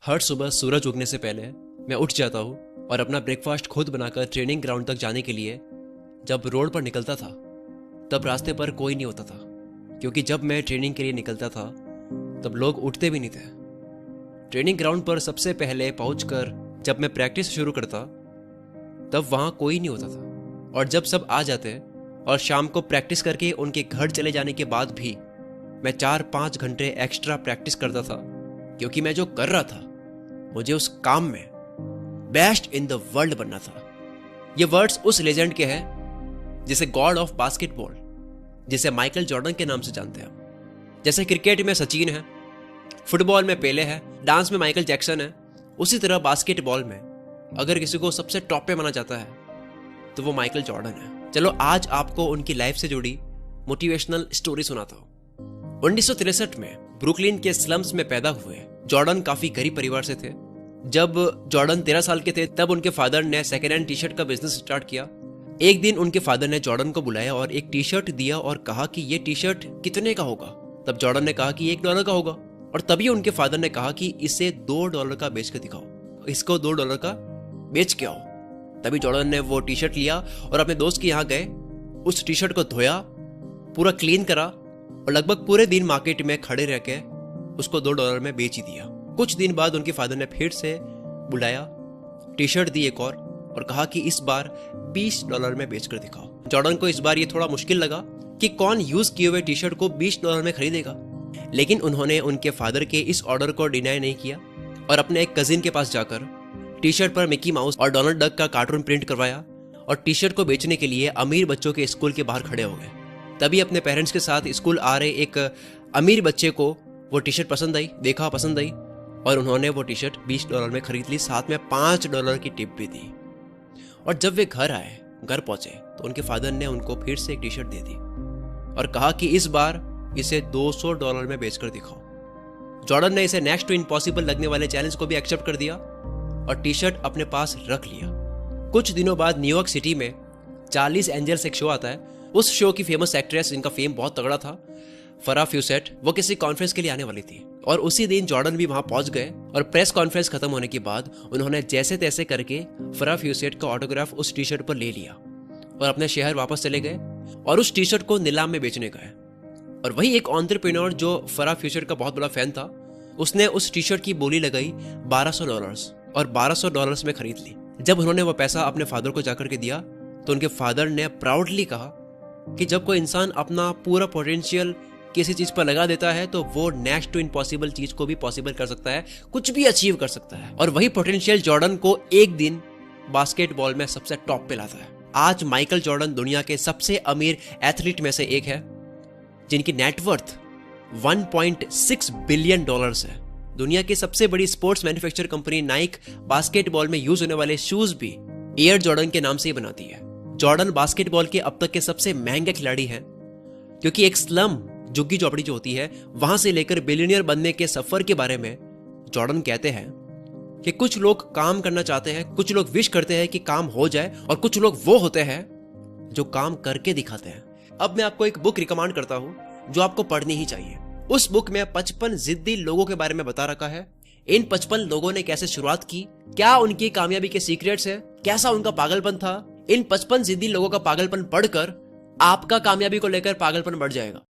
हर सुबह सूरज उगने से पहले मैं उठ जाता हूँ और अपना ब्रेकफास्ट खुद बनाकर ट्रेनिंग ग्राउंड तक जाने के लिए जब रोड पर निकलता था तब रास्ते पर कोई नहीं होता था, क्योंकि जब मैं ट्रेनिंग के लिए निकलता था तब लोग उठते भी नहीं थे। ट्रेनिंग ग्राउंड पर सबसे पहले पहुंचकर जब मैं प्रैक्टिस शुरू करता तब वहां कोई नहीं होता था, और जब सब आ जाते और शाम को प्रैक्टिस करके उनके घर चले जाने के बाद भी मैं 4-5 घंटे एक्स्ट्रा प्रैक्टिस करता था, क्योंकि मैं जो कर रहा था मुझे उस काम में बेस्ट इन द वर्ल्ड बनना था। ये वर्ड्स उस लेजेंड के हैं जिसे गॉड ऑफ बास्केटबॉल, जिसे माइकल जॉर्डन के नाम से जानते हैं। जैसे क्रिकेट में सचिन है, फुटबॉल में पेले है, डांस में माइकल जैक्सन है, उसी तरह बास्केटबॉल में अगर किसी को सबसे टॉप पे माना जाता है तो वो माइकल जॉर्डन है। चलो आज आपको उनकी लाइफ से जुड़ी मोटिवेशनल स्टोरी सुनाता हूं। 1963 में ब्रुकलिन के स्लम्स में पैदा हुए जॉर्डन काफी गरीब परिवार से थे। जब जॉर्डन 13 साल के थे तब उनके फादर ने सेकेंड हैंड टी शर्ट का बिजनेस स्टार्ट किया। एक दिन उनके फादर ने जॉर्डन को बुलाया और एक टी शर्ट दिया और कहा कि ये टी शर्ट कितने का होगा। तब जॉर्डन ने कहा कि $1 का होगा, और तभी उनके फादर ने कहा कि इसे $2 का बेच कर दिखाओ, इसको $2 का बेच के आओ। तभी जॉर्डन ने वो टी शर्ट लिया और अपने दोस्त के यहाँ गए, उस टी शर्ट को धोया, पूरा क्लीन करा और लगभग पूरे दिन मार्केट में खड़े रह के उसको $2 में बेच ही दिया। कुछ दिन बाद उनके फादर ने फिर से बुलाया, टी शर्ट दी एक और कहा कि इस बार $20 में बेचकर दिखाओ। जॉर्डन को इस बार ये थोड़ा मुश्किल लगा कि कौन यूज किए हुए टी शर्ट को $20 में खरीदेगा, लेकिन उन्होंने उनके फादर के इस ऑर्डर को डिनाई नहीं किया और अपने एक कजिन के पास जाकर टी शर्ट पर मिकी माउस और डोनाल्ड डक का कार्टून प्रिंट करवाया और टी शर्ट को बेचने के लिए अमीर बच्चों के स्कूल के बाहर खड़े हो गए। तभी अपने पेरेंट्स के साथ स्कूल आ रहे एक अमीर बच्चे को वो टी शर्ट पसंद आई, देखा, पसंद आई, और उन्होंने वो टी शर्ट $20 में खरीद ली, साथ में $5 की टिप भी दी। और जब वे घर पहुंचे तो उनके फादर ने उनको फिर से एक टी शर्ट दे दी और कहा कि इस बार इसे $200 में बेचकर दिखाओ। जॉर्डन ने इसे नेक्स्ट टू इम्पॉसिबल लगने वाले चैलेंज को भी एक्सेप्ट कर दिया और टी शर्ट अपने पास रख लिया। कुछ दिनों बाद न्यूयॉर्क सिटी में चार्लीज एंजल्स एक शो आता है। उस शो की फेमस एक्ट्रेस, जिनका फेम बहुत तगड़ा था, फरा फ्यूसेट, वो किसी कॉन्फ्रेंस के लिए आने वाली थी और उसी दिन जॉर्डन भी वहां पहुंच गए और प्रेस कॉन्फ्रेंस खत्म होने के बाद उन्होंने जैसे तैसे करके फरा फ्यूसेट का ऑटोग्राफ उस टी शर्ट पर ले लिया और अपने शहर वापस चले गए और उस टी शर्ट को नीलाम में बेचने गए। और वही एक एंटरप्रेन्योर जो फरा फ्यूसेट का बहुत बड़ा फैन था, उसने उस टी शर्ट की बोली लगाई $1200 और $1200 में खरीद ली। जब उन्होंने वो पैसा अपने फादर को जाकर के दिया तो उनके फादर ने प्राउडली कहा कि जब कोई इंसान अपना पूरा पोटेंशियल किसी चीज पर लगा देता है तो वो नेक्स्ट टू इम्पॉसिबल चीज को भी पॉसिबल कर सकता है, कुछ भी अचीव कर सकता है। और वही पोटेंशियल जॉर्डन को एक दिन बास्केटबॉल में सबसे टॉप पे लाता है। आज माइकल जॉर्डन दुनिया के सबसे अमीर एथलीट में से एक है, जिनकी नेटवर्थ $1.6 बिलियन है। दुनिया की सबसे बड़ी sports manufacture company Naik basketball में यूज होने वाले शूज भी एयर जॉर्डन के नाम से ही बनाती है। जॉर्डन बास्केटबॉल के अब तक के सबसे महंगे खिलाड़ी हैं, क्योंकि एक स्लम झुग्गी झोपड़ी जो होती है वहां से लेकर बिलियनियर बनने के सफर के बारे में जॉर्डन कहते हैं कि कुछ लोग काम करना चाहते हैं, कुछ लोग विश करते हैं कि काम हो जाए, और कुछ लोग वो होते हैं जो काम करके दिखाते हैं। अब मैं आपको एक बुक रिकमेंड करता हूं जो आपको पढ़नी ही चाहिए। उस बुक में 55 जिद्दी लोगों के बारे में बता रखा है। इन 55 लोगों ने कैसे शुरुआत की, क्या उनकी कामयाबी के सीक्रेट्स है, कैसा उनका पागलपन था। इन 55 जिद्दी लोगों का पागलपन पढ़कर आपका कामयाबी को लेकर पागलपन बढ़ जाएगा।